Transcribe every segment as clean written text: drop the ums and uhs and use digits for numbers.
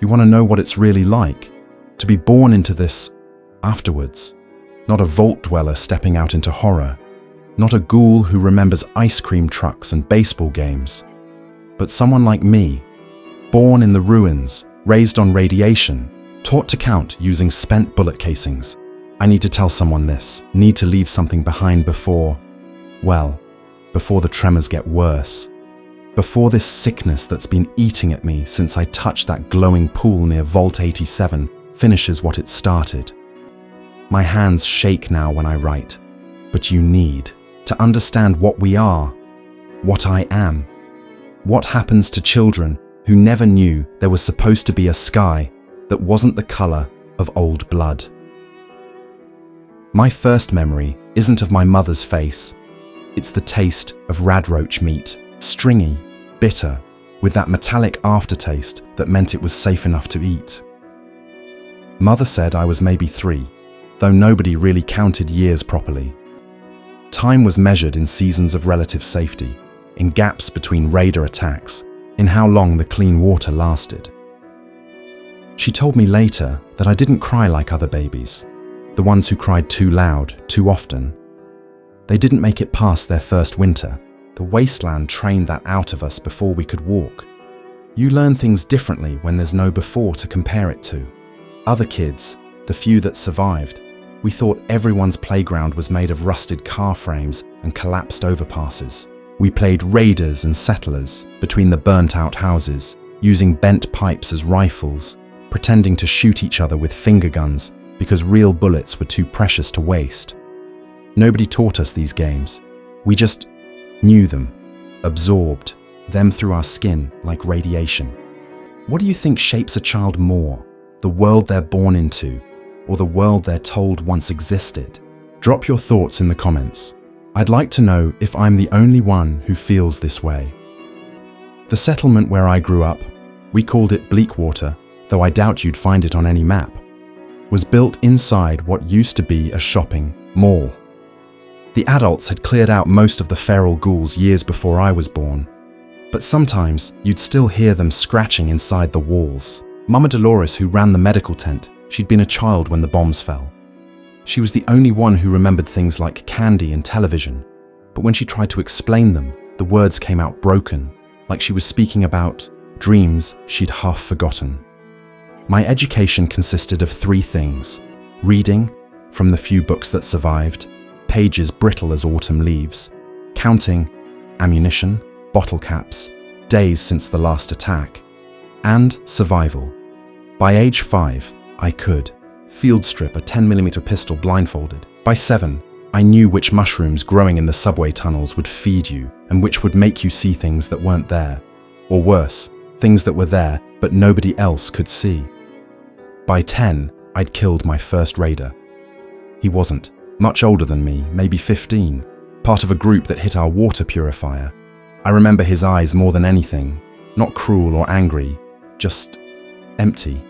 We want to know what it's really like to be born into this afterwards. Not a vault dweller stepping out into horror. Not a ghoul who remembers ice cream trucks and baseball games. But someone like me, born in the ruins, raised on radiation, taught to count using spent bullet casings. I need to tell someone this. Need to leave something behind before the tremors get worse. Before this sickness that's been eating at me since I touched that glowing pool near Vault 87 finishes what it started. My hands shake now when I write, but you need to understand what we are, what I am, what happens to children who never knew there was supposed to be a sky that wasn't the color of old blood. My first memory isn't of my mother's face. It's the taste of radroach meat, stringy, bitter, with that metallic aftertaste that meant it was safe enough to eat. Mother said I was maybe 3, though nobody really counted years properly. Time was measured in seasons of relative safety, in gaps between raider attacks, in how long the clean water lasted. She told me later that I didn't cry like other babies, the ones who cried too loud, too often. They didn't make it past their first winter. The wasteland trained that out of us before we could walk. You learn things differently when there's no before to compare it to. Other kids, the few that survived, we thought everyone's playground was made of rusted car frames and collapsed overpasses. We played raiders and settlers between the burnt-out houses, using bent pipes as rifles, pretending to shoot each other with finger guns because real bullets were too precious to waste. Nobody taught us these games. We just knew them, absorbed them through our skin like radiation. What do you think shapes a child more? The world they're born into, or the world they're told once existed? Drop your thoughts in the comments. I'd like to know if I'm the only one who feels this way. The settlement where I grew up, we called it Bleak Water, though I doubt you'd find it on any map, was built inside what used to be a shopping mall. The adults had cleared out most of the feral ghouls years before I was born, but sometimes you'd still hear them scratching inside the walls. Mama Dolores, who ran the medical tent, she'd been a child when the bombs fell. She was the only one who remembered things like candy and television, but when she tried to explain them, the words came out broken, like she was speaking about dreams she'd half forgotten. My education consisted of 3 things: reading, from the few books that survived, pages brittle as autumn leaves, counting, ammunition, bottle caps, days since the last attack, and survival. By age 5, I could field strip a 10mm pistol blindfolded. By 7, I knew which mushrooms growing in the subway tunnels would feed you and which would make you see things that weren't there, or worse, things that were there but nobody else could see. By 10, I'd killed my first raider. He wasn't much older than me, maybe 15, part of a group that hit our water purifier. I remember his eyes more than anything, not cruel or angry, just empty,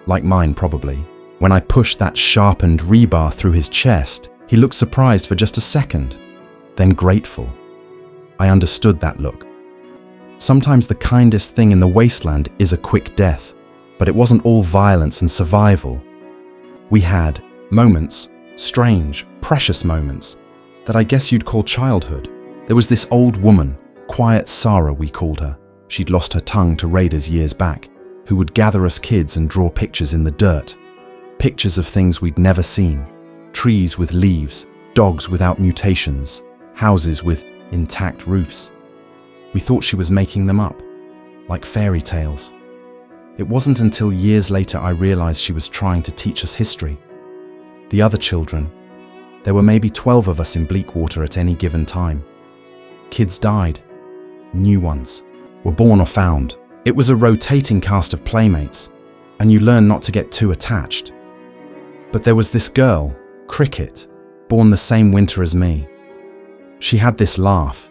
like mine probably. When I pushed that sharpened rebar through his chest, he looked surprised for just a second, then grateful. I understood that look. Sometimes the kindest thing in the wasteland is a quick death, but it wasn't all violence and survival. We had moments, strange, precious moments, that I guess you'd call childhood. There was this old woman, Quiet Sarah we called her. She'd lost her tongue to raiders years back, who would gather us kids and draw pictures in the dirt. Pictures of things we'd never seen. Trees with leaves, dogs without mutations, houses with intact roofs. We thought she was making them up, like fairy tales. It wasn't until years later I realized she was trying to teach us history. The other children, there were maybe 12 of us in Bleak Water at any given time. Kids died. New ones were born or found. It was a rotating cast of playmates, and you learn not to get too attached. But there was this girl, Cricket, born the same winter as me. She had this laugh.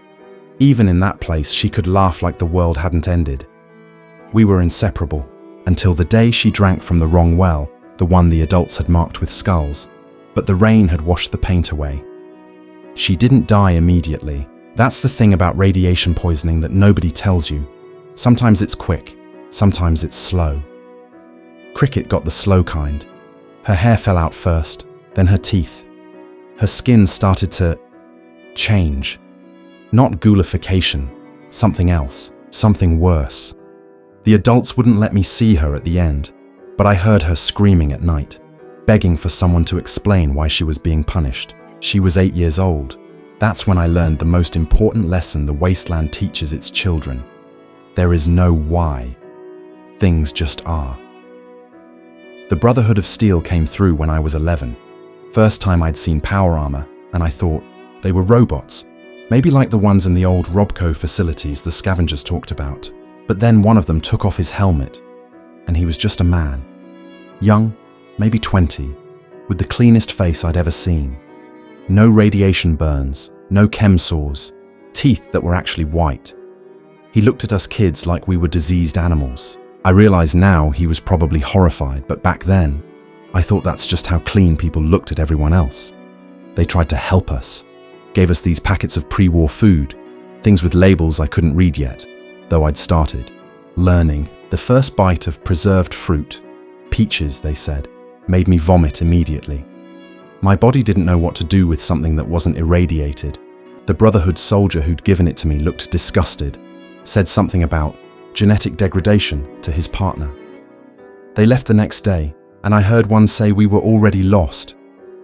Even in that place, she could laugh like the world hadn't ended. We were inseparable, until the day she drank from the wrong well, the one the adults had marked with skulls, but the rain had washed the paint away. She didn't die immediately. That's the thing about radiation poisoning that nobody tells you. Sometimes it's quick, sometimes it's slow. Cricket got the slow kind. Her hair fell out first, then her teeth. Her skin started to change. Not ghoulification, something else, something worse. The adults wouldn't let me see her at the end, but I heard her screaming at night, begging for someone to explain why she was being punished. She was 8 years old. That's when I learned the most important lesson the wasteland teaches its children. There is no why. Things just are. The Brotherhood of Steel came through when I was 11. First time I'd seen power armor, and I thought they were robots, maybe like the ones in the old Robco facilities the scavengers talked about. But then one of them took off his helmet, and he was just a man. Young, maybe 20, with the cleanest face I'd ever seen. No radiation burns, no chem sores, teeth that were actually white. He looked at us kids like we were diseased animals. I realize now he was probably horrified, but back then, I thought that's just how clean people looked at everyone else. They tried to help us, gave us these packets of pre-war food, things with labels I couldn't read yet, though I'd started. Learning, the first bite of preserved fruit, peaches, they said, made me vomit immediately. My body didn't know what to do with something that wasn't irradiated. The Brotherhood soldier who'd given it to me looked disgusted, said something about genetic degradation to his partner. They left the next day, and I heard one say we were already lost.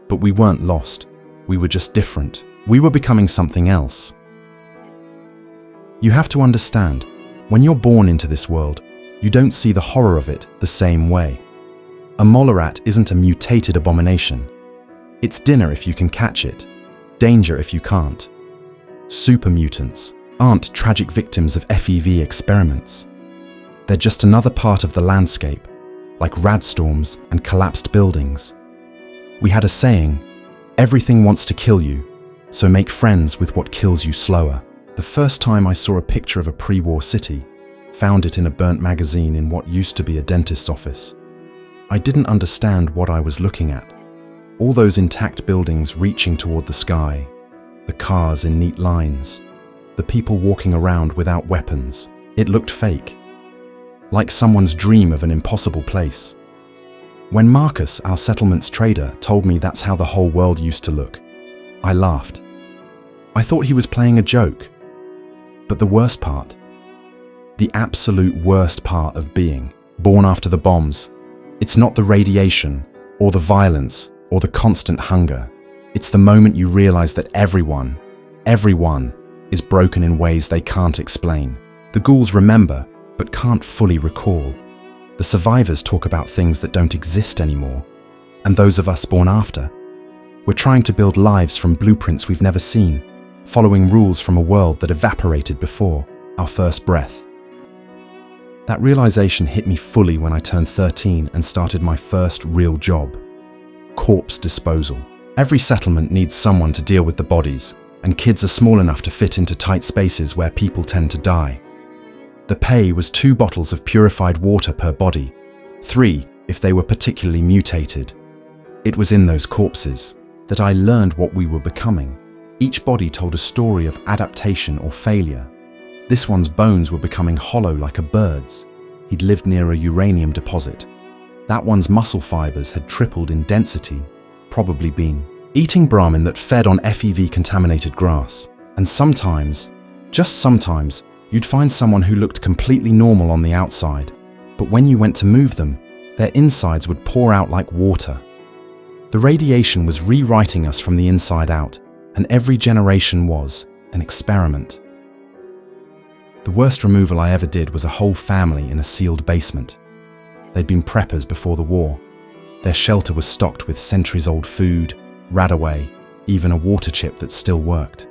But we weren't lost. We were just different. We were becoming something else. You have to understand, when you're born into this world, you don't see the horror of it the same way. A Molarat isn't a mutated abomination. It's dinner if you can catch it, danger if you can't. Super mutants aren't tragic victims of FEV experiments. They're just another part of the landscape, like radstorms and collapsed buildings. We had a saying, everything wants to kill you, so make friends with what kills you slower. The first time I saw a picture of a pre-war city, found it in a burnt magazine in what used to be a dentist's office. I didn't understand what I was looking at. All those intact buildings reaching toward the sky, the cars in neat lines, the people walking around without weapons. It looked fake, like someone's dream of an impossible place. When Marcus, our settlement's trader, told me that's how the whole world used to look, I laughed. I thought he was playing a joke. But the worst part, the absolute worst part of being born after the bombs, it's not the radiation or the violence or the constant hunger. It's the moment you realize that everyone is broken in ways they can't explain. The ghouls remember, but can't fully recall. The survivors talk about things that don't exist anymore. And those of us born after, we're trying to build lives from blueprints we've never seen, following rules from a world that evaporated before our first breath. That realization hit me fully when I turned 13 and started my first real job. Corpse disposal. Every settlement needs someone to deal with the bodies, and kids are small enough to fit into tight spaces where people tend to die. The pay was 2 bottles of purified water per body, 3 if they were particularly mutated. It was in those corpses that I learned what we were becoming. Each body told a story of adaptation or failure. This one's bones were becoming hollow like a bird's. He'd lived near a uranium deposit. That one's muscle fibers had tripled in density, probably been eating Brahmin that fed on FEV-contaminated grass. And sometimes, just sometimes, you'd find someone who looked completely normal on the outside, but when you went to move them, their insides would pour out like water. The radiation was rewriting us from the inside out, and every generation was an experiment. The worst removal I ever did was a whole family in a sealed basement. They'd been preppers before the war. Their shelter was stocked with centuries-old food, Radaway, even a water chip that still worked.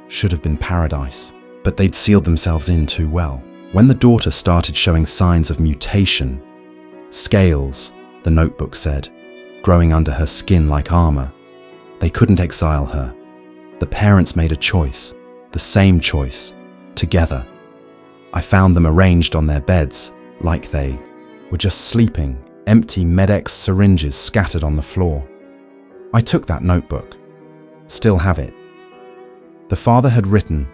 Should have been paradise, but they'd sealed themselves in too well. When the daughter started showing signs of mutation, scales, the notebook said, growing under her skin like armor, they couldn't exile her. The parents made a choice, the same choice, together. I found them arranged on their beds, like they were just sleeping, empty Med-X syringes scattered on the floor. I took that notebook. Still have it. The father had written,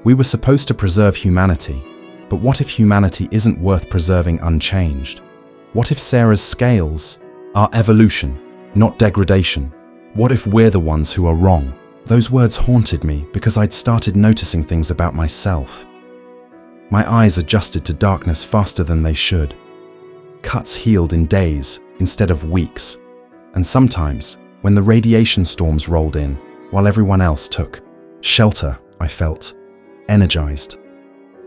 "We were supposed to preserve humanity, but what if humanity isn't worth preserving unchanged? What if Sarah's scales are evolution, not degradation? What if we're the ones who are wrong? Those words haunted me because I'd started noticing things about myself. My eyes adjusted to darkness faster than they should. Cuts healed in days instead of weeks. And sometimes, when the radiation storms rolled in, while everyone else took shelter, I felt energized.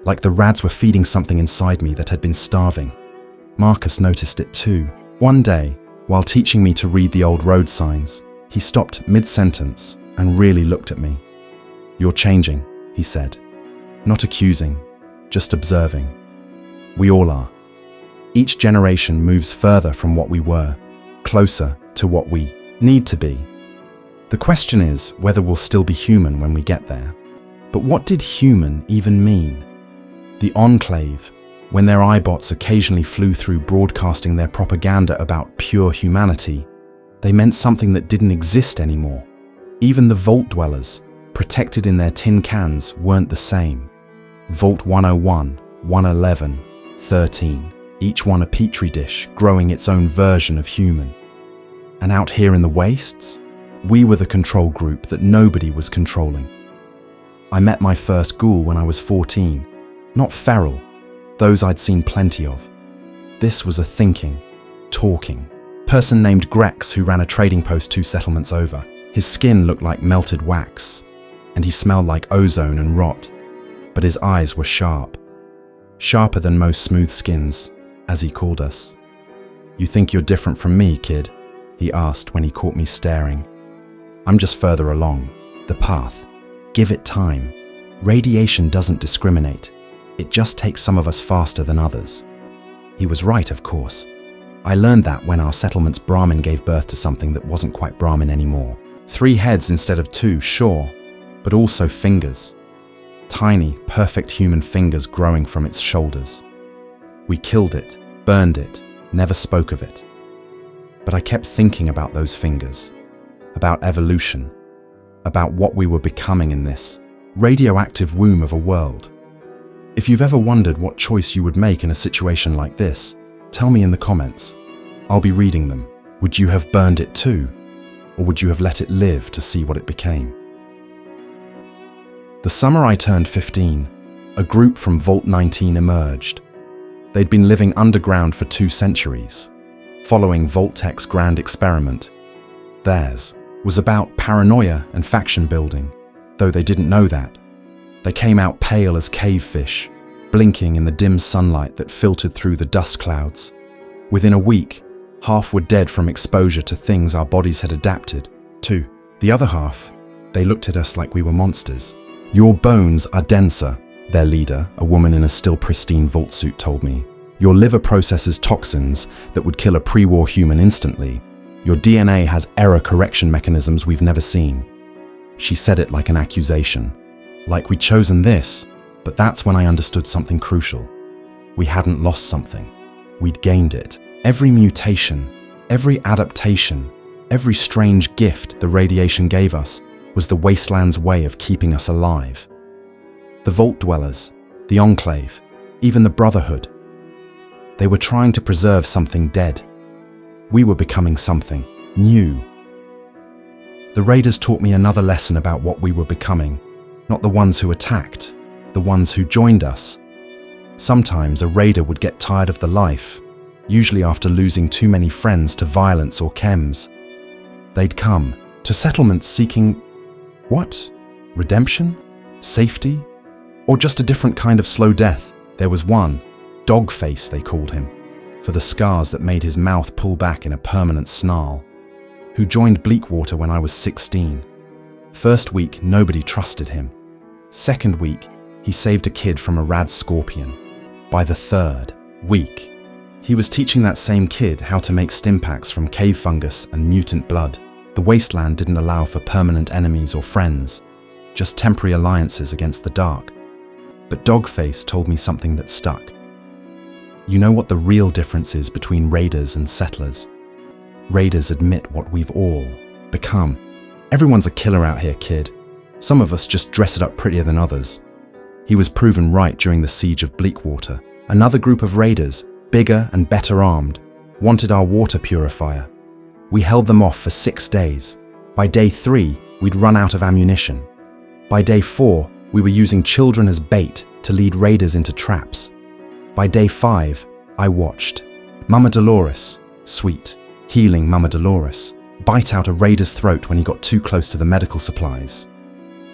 Like the rads were feeding something inside me that had been starving. Marcus noticed it too. One day, while teaching me to read the old road signs, he stopped mid-sentence and really looked at me. "You're changing," he said. Not accusing, just observing. We all are. Each generation moves further from what we were, closer to what we need to be. The question is whether we'll still be human when we get there. But what did human even mean? The Enclave, when their iBots occasionally flew through broadcasting their propaganda about pure humanity, they meant something that didn't exist anymore. Even the Vault dwellers, protected in their tin cans, weren't the same. Vault 101, 111, 13, each one a petri dish, growing its own version of human. And out here in the wastes, we were the control group that nobody was controlling. I met my first ghoul when I was 14, not feral, those I'd seen plenty of. This was a thinking, talking person named Grex who ran a trading post 2 settlements over. His skin looked like melted wax, and he smelled like ozone and rot, but his eyes were sharp. Sharper than most smooth skins, as he called us. "You think you're different from me, kid?" he asked when he caught me staring. "I'm just further along, the path. Give it time. Radiation doesn't discriminate. It just takes some of us faster than others." He was right, of course. I learned that when our settlement's Brahmin gave birth to something that wasn't quite Brahmin anymore. 3 heads instead of 2, sure, but also fingers. Tiny, perfect human fingers growing from its shoulders. We killed it, burned it, never spoke of it. But I kept thinking about those fingers, about evolution, about what we were becoming in this radioactive womb of a world. If you've ever wondered what choice you would make in a situation like this, tell me in the comments. I'll be reading them. Would you have burned it too? Or would you have let it live to see what it became? The summer I turned 15, a group from Vault 19 emerged. They'd been living underground for 2 centuries, following Vault-Tec's grand experiment. Theirs was about paranoia and faction building, though they didn't know that. They came out pale as cave fish, blinking in the dim sunlight that filtered through the dust clouds. Within a week, half were dead from exposure to things our bodies had adapted to. The other half, they looked at us like we were monsters. "Your bones are denser," their leader, a woman in a still pristine vault suit, told me. "Your liver processes toxins that would kill a pre-war human instantly. Your DNA has error correction mechanisms we've never seen." She said it like an accusation, like we'd chosen this, but that's when I understood something crucial. We hadn't lost something. We'd gained it. Every mutation, every adaptation, every strange gift the radiation gave us was the wasteland's way of keeping us alive. The Vault dwellers, the Enclave, even the Brotherhood. They were trying to preserve something dead. We were becoming something new. The Raiders taught me another lesson about what we were becoming, not the ones who attacked, the ones who joined us. Sometimes a Raider would get tired of the life, usually after losing too many friends to violence or chems. They'd come to settlements seeking what? Redemption? Safety? Or just a different kind of slow death? There was one, Dogface they called him, for the scars that made his mouth pull back in a permanent snarl, who joined Bleak Water when I was 16. First week, nobody trusted him. Second week, he saved a kid from a rad scorpion. By the 3rd week, he was teaching that same kid how to make stimpaks from cave fungus and mutant blood. The wasteland didn't allow for permanent enemies or friends, just temporary alliances against the dark. But Dogface told me something that stuck. You know what the real difference is between raiders and settlers? Raiders admit what we've all become. Everyone's a killer out here, kid. Some of us just dress it up prettier than others. He was proven right during the siege of Bleak Water. Another group of raiders, bigger and better armed, wanted our water purifier. We held them off for 6 days. By day 3, we'd run out of ammunition. By day 4, we were using children as bait to lead raiders into traps. By day 5, I watched Mama Dolores, sweet, healing Mama Dolores, bite out a raider's throat when he got too close to the medical supplies.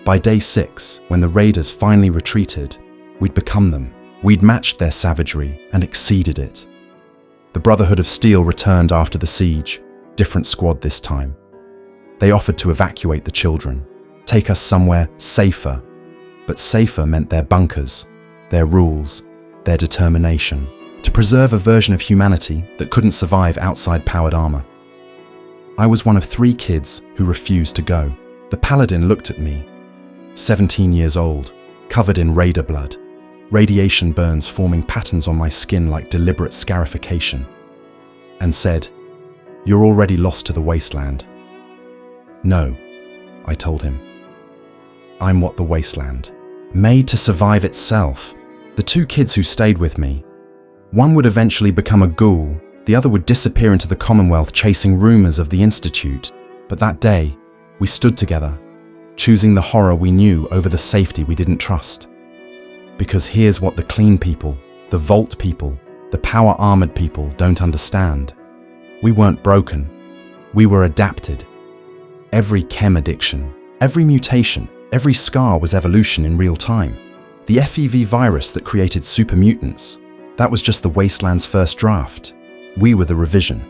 By day 6, when the raiders finally retreated, we'd become them. We'd matched their savagery and exceeded it. The Brotherhood of Steel returned after the siege, different squad this time. They offered to evacuate the children, take us somewhere safer, but safer meant their bunkers, their rules, their determination, to preserve a version of humanity that couldn't survive outside powered armor. I was one of 3 kids who refused to go. The paladin looked at me, 17 years old, covered in raider blood, radiation burns forming patterns on my skin like deliberate scarification, and said, "You're already lost to the wasteland." "No," I told him. "I'm what the wasteland, made to survive itself." The 2 kids who stayed with me, one would eventually become a ghoul, the other would disappear into the Commonwealth chasing rumors of the Institute. But that day, we stood together, choosing the horror we knew over the safety we didn't trust. Because here's what the clean people, the Vault people, the power-armored people don't understand. We weren't broken. We were adapted. Every chem addiction, every mutation, every scar was evolution in real time. The FEV virus that created super mutants, that was just the wasteland's first draft. We were the revision.